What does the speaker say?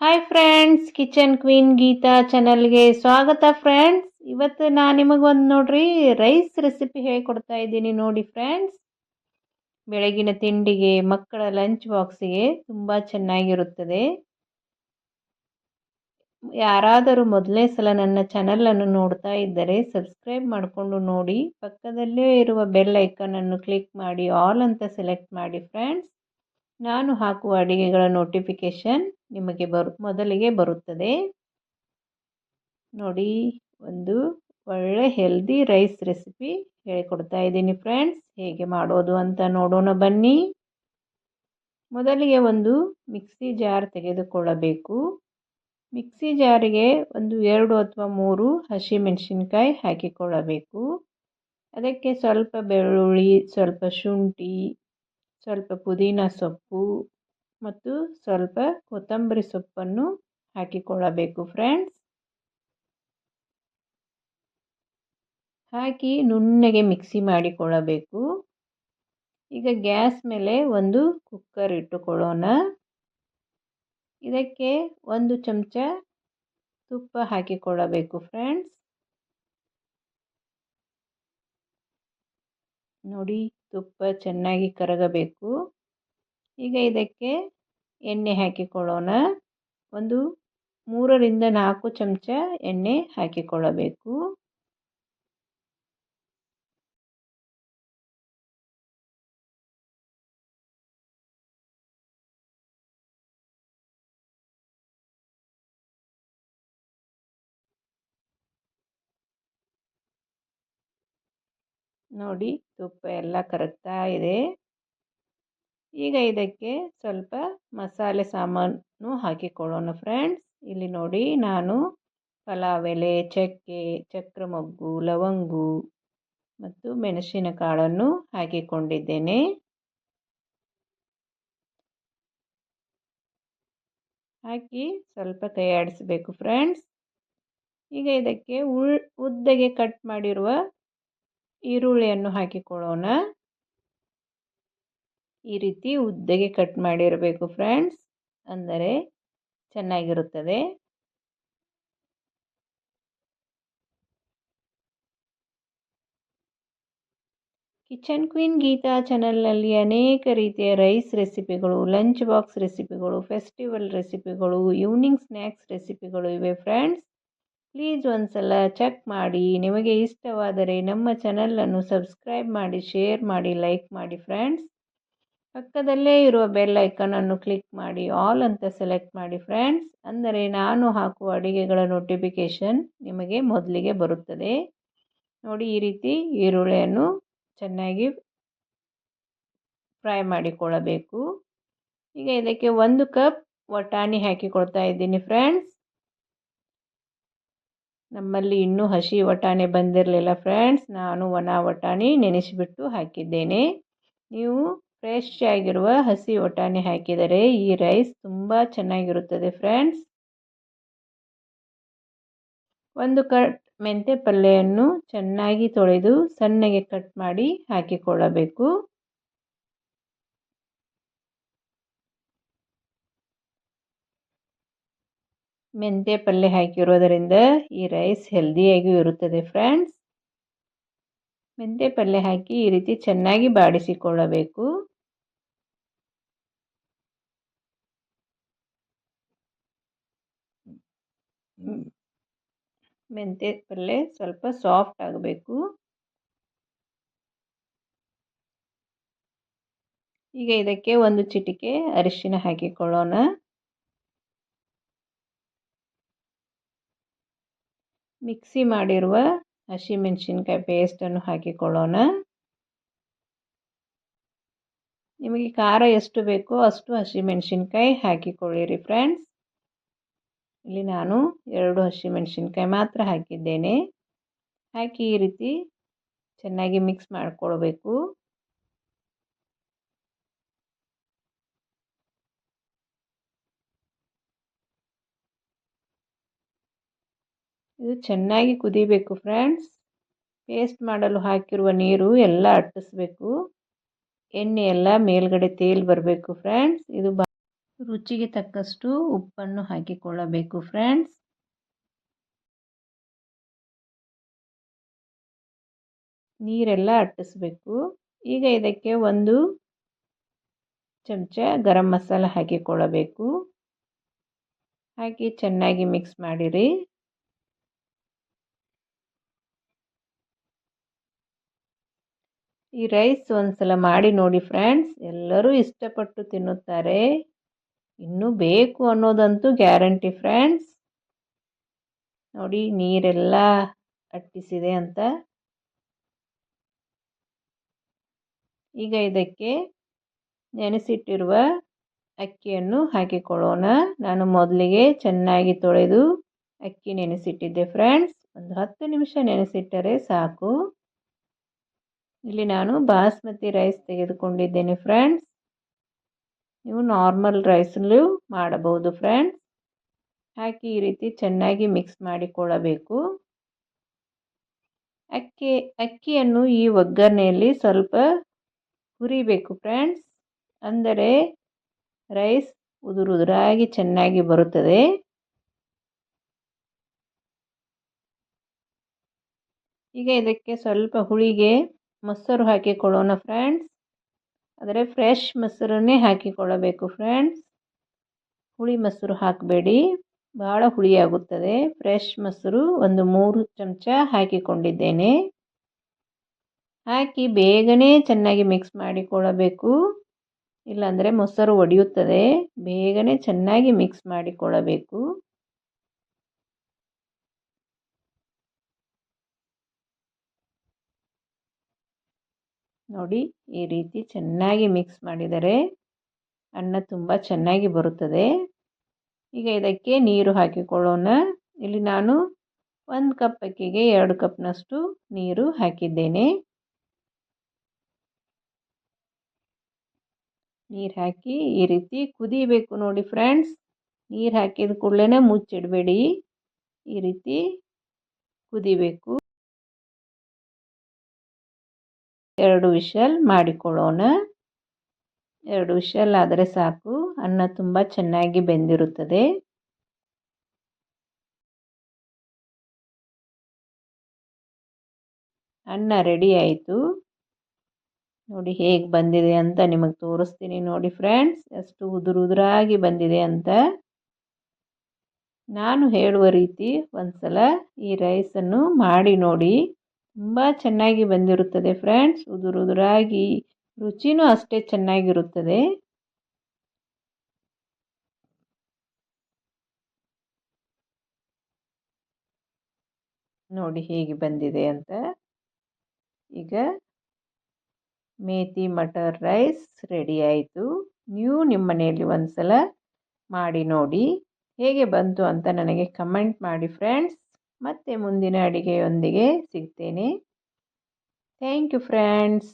Hi friends, kitchen queen Geetha ಚಾನಲ್ಗೆ ಸ್ವಾಗತ friends. ಇವತ್ತು ನಾನು ನಿಮಗೊಂದು ನೋಡ್ರಿ ರೈಸ್ ರೆಸಿಪಿ ಹೇಳಿಕೊಡ್ತಾ ಇದ್ದೀನಿ ನೋಡಿ ಫ್ರೆಂಡ್ಸ್. ಬೆಳಗಿನ ತಿಂಡಿಗೆ, ಮಕ್ಕಳ ಲಂಚ್ ಬಾಕ್ಸಿಗೆ ತುಂಬ ಚೆನ್ನಾಗಿರುತ್ತದೆ. ಯಾರಾದರೂ ಮೊದಲನೇ ಸಲ ನನ್ನ ಚಾನಲನ್ನು ನೋಡ್ತಾ ಇದ್ದರೆ ಸಬ್ಸ್ಕ್ರೈಬ್ ಮಾಡಿಕೊಂಡು ನೋಡಿ, ಪಕ್ಕದಲ್ಲೇ ಇರುವ ಬೆಲ್ ಐಕನನ್ನು ಕ್ಲಿಕ್ ಮಾಡಿ ಆಲ್ ಅಂತ ಸೆಲೆಕ್ಟ್ ಮಾಡಿ ಫ್ರೆಂಡ್ಸ್. ನಾನು ಹಾಕುವ ಅಡಿಗೆಗಳ ನೋಟಿಫಿಕೇಷನ್ ನಿಮಗೆ ಮೊದಲಿಗೆ ಬರುತ್ತದೆ ನೋಡಿ. ಒಂದು ಒಳ್ಳೆ ಹೆಲ್ದಿ ರೈಸ್ ರೆಸಿಪಿ ಹೇಳಿಕೊಡ್ತಾ ಇದ್ದೀನಿ ಫ್ರೆಂಡ್ಸ್. ಹೇಗೆ ಮಾಡೋದು ಅಂತ ನೋಡೋಣ ಬನ್ನಿ. ಮೊದಲಿಗೆ ಒಂದು ಮಿಕ್ಸಿ ಜಾರ್ ತೆಗೆದುಕೊಳ್ಳಬೇಕು. ಮಿಕ್ಸಿ ಜಾರಿಗೆ ಒಂದು 2 ಅಥವಾ 3 ಹಸಿಮೆಣಸಿನಕಾಯಿ ಹಾಕಿಕೊಳ್ಳಬೇಕು. ಅದಕ್ಕೆ ಸ್ವಲ್ಪ ಬೆಳ್ಳುಳ್ಳಿ, ಸ್ವಲ್ಪ ಶುಂಠಿ, ಸ್ವಲ್ಪ ಪುದೀನ ಸೊಪ್ಪು ಮತ್ತು ಸ್ವಲ್ಪ ಕೊತ್ತಂಬರಿ ಸೊಪ್ಪನ್ನು ಹಾಕಿಕೊಳ್ಳಬೇಕು ಫ್ರೆಂಡ್ಸ್. ಹಾಕಿ ನುಣ್ಣಗೆ ಮಿಕ್ಸಿ ಮಾಡಿಕೊಳ್ಳಬೇಕು. ಈಗ ಗ್ಯಾಸ್ ಮೇಲೆ ಒಂದು ಕುಕ್ಕರ್ ಇಟ್ಟುಕೊಳ್ಳೋಣ. ಇದಕ್ಕೆ 1 ಚಮಚ ತುಪ್ಪ ಹಾಕಿಕೊಳ್ಳಬೇಕು ಫ್ರೆಂಡ್ಸ್. ನೋಡಿ, ತುಪ್ಪ ಚೆನ್ನಾಗಿ ಕರಗಬೇಕು. ಈಗ ಇದಕ್ಕೆ ಎಣ್ಣೆ ಹಾಕಿಕೊಳ್ಳೋಣ. ಒಂದು 3 ರಿಂದ 4 ಚಮಚ ಎಣ್ಣೆ ಹಾಕಿಕೊಳ್ಳಬೇಕು. ನೋಡಿ, ತುಪ್ಪ ಎಲ್ಲ ಕರಗ್ತಾ ಇದೆ. ಈಗ ಇದಕ್ಕೆ ಸ್ವಲ್ಪ ಮಸಾಲೆ ಸಾಮಾನು ಹಾಕಿಕೊಳ್ಳೋಣ ಫ್ರೆಂಡ್ಸ್. ಇಲ್ಲಿ ನೋಡಿ, ನಾನು ಪಲಾವ್ ಎಲೆ, ಚಕ್ಕೆ, ಚಕ್ರಮೊಗ್ಗು, ಲವಂಗು ಮತ್ತು ಮೆಣಸಿನ ಕಾಳನ್ನು ಹಾಕಿಕೊಂಡಿದ್ದೇನೆ. ಹಾಕಿ ಸ್ವಲ್ಪ ಕೈ ಆಡಿಸಬೇಕು ಫ್ರೆಂಡ್ಸ್. ಈಗ ಇದಕ್ಕೆ ಉದ್ದಗೆ ಕಟ್ ಮಾಡಿರುವ ಈರುಳ್ಳಿಯನ್ನು ಹಾಕಿಕೊಳ್ಳೋಣ. ಈ ರೀತಿ ಉದ್ದಗೆ ಕಟ್ ಮಾಡಿರಬೇಕು ಫ್ರೆಂಡ್ಸ್, ಅಂದರೆ ಚೆನ್ನಾಗಿರುತ್ತದೆ. ಕಿಚನ್ ಕ್ವೀನ್ ಗೀತಾ ಚಾನಲ್ನಲ್ಲಿ ಅನೇಕ ರೀತಿಯ ರೈಸ್ ರೆಸಿಪಿಗಳು, ಲಂಚ್ ಬಾಕ್ಸ್ ರೆಸಿಪಿಗಳು, ಫೆಸ್ಟಿವಲ್ ರೆಸಿಪಿಗಳು, ಈವ್ನಿಂಗ್ ಸ್ನ್ಯಾಕ್ಸ್ ರೆಸಿಪಿಗಳು ಇವೆ ಫ್ರೆಂಡ್ಸ್. ಪ್ಲೀಸ್ ಒಂದ್ಸಲ ಚೆಕ್ ಮಾಡಿ. ನಿಮಗೆ ಇಷ್ಟವಾದರೆ ನಮ್ಮ ಚಾನಲನ್ನು ಸಬ್ಸ್ಕ್ರೈಬ್ ಮಾಡಿ, ಶೇರ್ ಮಾಡಿ, ಲೈಕ್ ಮಾಡಿ ಫ್ರೆಂಡ್ಸ್. ಪಕ್ಕದಲ್ಲೇ ಇರುವ ಬೆಲ್ ಐಕನನ್ನು ಕ್ಲಿಕ್ ಮಾಡಿ ಆಲ್ ಅಂತ ಸೆಲೆಕ್ಟ್ ಮಾಡಿ ಫ್ರೆಂಡ್ಸ್. ಅಂದರೆ ನಾನು ಹಾಕುವ ಅಡಿಗೆಗಳ ನೋಟಿಫಿಕೇಷನ್ ನಿಮಗೆ ಮೊದಲಿಗೆ ಬರುತ್ತದೆ ನೋಡಿ. ಈ ರೀತಿ ಈರುಳ್ಳಿಯನ್ನು ಚೆನ್ನಾಗಿ ಫ್ರೈ ಮಾಡಿಕೊಳ್ಳಬೇಕು. ಈಗ ಇದಕ್ಕೆ 1 ಕಪ್ ವಟಾಣಿ ಹಾಕಿಕೊಳ್ತಾ ಇದ್ದೀನಿ ಫ್ರೆಂಡ್ಸ್. ನಮ್ಮಲ್ಲಿ ಇನ್ನೂ ಹಸಿ ವಟಾಣಿ ಬಂದಿರಲಿಲ್ಲ ಫ್ರೆಂಡ್ಸ್. ನಾನು ಒಣ ವಟಾಣಿ ನೆನೆಸಿಬಿಟ್ಟು ಹಾಕಿದ್ದೇನೆ. ನೀವು ಫ್ರೆಶ್ ಆಗಿರುವ ಹಸಿ ವಟಾಣಿ ಹಾಕಿದರೆ ಈ ರೈಸ್ ತುಂಬ ಚೆನ್ನಾಗಿರುತ್ತದೆ ಫ್ರೆಂಡ್ಸ್. 1 ಕಟ್ ಮೆಂತ್ಯ ಪಲ್ಯವನ್ನು ಚೆನ್ನಾಗಿ ತೊಳೆದು ಸಣ್ಣಗೆ ಕಟ್ ಮಾಡಿ ಹಾಕಿಕೊಳ್ಳಬೇಕು. ಮೆಂತ್ಯ ಪಲ್ಯ ಹಾಕಿರೋದರಿಂದ ಈ ರೈಸ್ ಹೆಲ್ದಿಯಾಗಿಯೂ ಇರುತ್ತದೆ ಫ್ರೆಂಡ್ಸ್. ಮೆಂತ್ಯ ಪಲ್ಯ ಹಾಕಿ ಈ ರೀತಿ ಚೆನ್ನಾಗಿ ಬಾಡಿಸಿಕೊಳ್ಳಬೇಕು. ಮೆಂತ್ಯ ಪಲ್ಯ ಸ್ವಲ್ಪ ಸಾಫ್ಟ್ ಆಗಬೇಕು. ಈಗ ಇದಕ್ಕೆ 1 ಚಿಟಿಕೆ ಅರಿಶಿನ ಹಾಕಿಕೊಳ್ಳೋಣ. ಮಿಕ್ಸಿ ಮಾಡಿರುವ ಹಸಿಮೆಣಸಿನಕಾಯಿ ಪೇಸ್ಟನ್ನು ಹಾಕಿಕೊಳ್ಳೋಣ. ನಿಮಗೆ ಖಾರ ಎಷ್ಟು ಬೇಕೋ ಅಷ್ಟು ಹಸಿಮೆಣಸಿನಕಾಯಿ ಹಾಕಿಕೊಳ್ಳಿರಿ ಫ್ರೆಂಡ್ಸ್. ಇಲ್ಲಿ ನಾನು 2 ಹಸಿಮೆಣಸಿನಕಾಯಿ ಮಾತ್ರ ಹಾಕಿದ್ದೇನೆ. ಹಾಕಿ ಈ ರೀತಿ ಚೆನ್ನಾಗಿ ಮಿಕ್ಸ್ ಮಾಡಿಕೊಳ್ಬೇಕು. ಇದು ಚೆನ್ನಾಗಿ ಕುದಿಬೇಕು ಫ್ರೆಂಡ್ಸ್. ಪೇಸ್ಟ್ ಮಾಡಲು ಹಾಕಿರುವ ನೀರು ಎಲ್ಲ ಅಟ್ಟಿಸ್ಬೇಕು. ಎಣ್ಣೆ ಎಲ್ಲ ಮೇಲ್ಗಡೆ ತೇಲಿ ಬರಬೇಕು ಫ್ರೆಂಡ್ಸ್. ಇದು ರುಚಿಗೆ ತಕ್ಕಷ್ಟು ಉಪ್ಪನ್ನು ಹಾಕಿಕೊಳ್ಳಬೇಕು ಫ್ರೆಂಡ್ಸ್. ನೀರೆಲ್ಲ ಅಟ್ಟಿಸ್ಬೇಕು. ಈಗ ಇದಕ್ಕೆ 1 ಚಮಚ ಗರಂ ಮಸಾಲ ಹಾಕಿಕೊಳ್ಳಬೇಕು. ಹಾಕಿ ಚೆನ್ನಾಗಿ ಮಿಕ್ಸ್ ಮಾಡಿರಿ. ಈ ರೈಸ್ ಒಂದ್ಸಲ ಮಾಡಿ ನೋಡಿ ಫ್ರೆಂಡ್ಸ್, ಎಲ್ಲರೂ ಇಷ್ಟಪಟ್ಟು ತಿನ್ನುತ್ತಾರೆ. ಇನ್ನೂ ಬೇಕು ಅನ್ನೋದಂತೂ ಗ್ಯಾರಂಟಿ ಫ್ರೆಂಡ್ಸ್. ನೋಡಿ ನೀರೆಲ್ಲ ಅಟ್ಟಿಸಿದೆ ಅಂತ. ಈಗ ಇದಕ್ಕೆ ನೆನೆಸಿಟ್ಟಿರುವ ಅಕ್ಕಿಯನ್ನು ಹಾಕಿಕೊಳ್ಳೋಣ. ನಾನು ಮೊದಲಿಗೆ ಚೆನ್ನಾಗಿ ತೊಳೆದು ಅಕ್ಕಿ ನೆನೆಸಿಟ್ಟಿದ್ದೆ ಫ್ರೆಂಡ್ಸ್. ಒಂದು 10 ನಿಮಿಷ ನೆನೆಸಿಟ್ಟರೆ ಸಾಕು. ಇಲ್ಲಿ ನಾನು ಬಾಸ್ಮತಿ ರೈಸ್ ತೆಗೆದುಕೊಂಡಿದ್ದೇನೆ ಫ್ರೆಂಡ್ಸ್. ನೀವು ನಾರ್ಮಲ್ ರೈಸಲ್ಲೂ ಮಾಡಬಹುದು ಫ್ರೆಂಡ್ಸ್. ಹಾಕಿ ಈ ರೀತಿ ಚೆನ್ನಾಗಿ ಮಿಕ್ಸ್ ಮಾಡಿಕೊಳ್ಳಬೇಕು. ಅಕ್ಕಿಯನ್ನು ಈ ಒಗ್ಗರಣೆಯಲ್ಲಿ ಸ್ವಲ್ಪ ಹುರಿಬೇಕು ಫ್ರೆಂಡ್ಸ್. ಅಂದರೆ ರೈಸ್ ಉದುರಾಗಿ ಚೆನ್ನಾಗಿ ಬರುತ್ತದೆ. ಈಗ ಇದಕ್ಕೆ ಸ್ವಲ್ಪ ಹುಳಿಗೆ ಮೊಸರು ಹಾಕಿಕೊಳ್ಳೋಣ ಫ್ರೆಂಡ್ಸ್. ಆದರೆ ಫ್ರೆಶ್ ಮೊಸರನ್ನೇ ಹಾಕಿಕೊಳ್ಳಬೇಕು ಫ್ರೆಂಡ್ಸ್. ಹುಳಿ ಮೊಸರು ಹಾಕಬೇಡಿ, ಭಾಳ ಹುಳಿಯಾಗುತ್ತದೆ. ಫ್ರೆಶ್ ಮೊಸರು ಒಂದು 3 ಚಮಚ ಹಾಕಿಕೊಂಡಿದ್ದೇನೆ. ಹಾಕಿ ಬೇಗನೆ ಚೆನ್ನಾಗಿ ಮಿಕ್ಸ್ ಮಾಡಿಕೊಳ್ಳಬೇಕು, ಇಲ್ಲಾಂದರೆ ಮೊಸರು ಒಡೆಯುತ್ತದೆ. ಬೇಗನೆ ಚೆನ್ನಾಗಿ ಮಿಕ್ಸ್ ಮಾಡಿಕೊಳ್ಳಬೇಕು. ನೋಡಿ ಈ ರೀತಿ ಚೆನ್ನಾಗಿ ಮಿಕ್ಸ್ ಮಾಡಿದರೆ ಅನ್ನ ತುಂಬ ಚೆನ್ನಾಗಿ ಬರುತ್ತದೆ. ಈಗ ಇದಕ್ಕೆ ನೀರು ಹಾಕಿಕೊಳ್ಳೋಣ. ಇಲ್ಲಿ ನಾನು 1 ಕಪ್ ಅಕ್ಕಿಗೆ 2 ಕಪ್ನಷ್ಟು ನೀರು ಹಾಕಿದ್ದೇನೆ. ನೀರು ಹಾಕಿ ಈ ರೀತಿ ಕುದಿಬೇಕು ನೋಡಿ ಫ್ರೆಂಡ್ಸ್. ನೀರು ಹಾಕಿದ ಕೂಡಲೇ ಮುಚ್ಚಿಡಬೇಡಿ, ಈ ರೀತಿ ಕುದಿಬೇಕು. 2 ವಿಷಲ್ ಮಾಡಿಕೊಳ್ಳೋಣ. 2 ವಿಷಲ್ ಆದರೆ ಸಾಕು, ಅನ್ನ ತುಂಬ ಚೆನ್ನಾಗಿ ಬೆಂದಿರುತ್ತದೆ. ಅನ್ನ ರೆಡಿ ಆಯಿತು. ನೋಡಿ ಹೇಗೆ ಬಂದಿದೆ ಅಂತ ನಿಮಗೆ ತೋರಿಸ್ತೀನಿ ನೋಡಿ ಫ್ರೆಂಡ್ಸ್, ಎಷ್ಟು ಉದುರಾಗಿ ಬಂದಿದೆ ಅಂತ. ನಾನು ಹೇಳುವ ರೀತಿ ಒಂದ್ಸಲ ಈ ರೈಸನ್ನು ಮಾಡಿ ನೋಡಿ, ತುಂಬ ಚೆನ್ನಾಗಿ ಬಂದಿರುತ್ತದೆ ಫ್ರೆಂಡ್ಸ್. ಉದುರಾಗಿ, ರುಚಿನೂ ಅಷ್ಟೇ ಚೆನ್ನಾಗಿರುತ್ತದೆ. ನೋಡಿ ಹೇಗೆ ಬಂದಿದೆ ಅಂತ. ಈಗ ಮೇಥಿ ಮಟರ್ ರೈಸ್ ರೆಡಿ ಆಯಿತು. ನೀವು ನಿಮ್ಮ ಮನೆಯಲ್ಲಿ ಒಂದ್ಸಲ ಮಾಡಿ ನೋಡಿ, ಹೇಗೆ ಬಂತು ಅಂತ ನನಗೆ ಕಮೆಂಟ್ ಮಾಡಿ ಫ್ರೆಂಡ್ಸ್. ಮತ್ತೆ ಮುಂದಿನ ಅಡಿಗೆಯೊಂದಿಗೆ ಸಿಗ್ತೇನೆ. Thank you friends.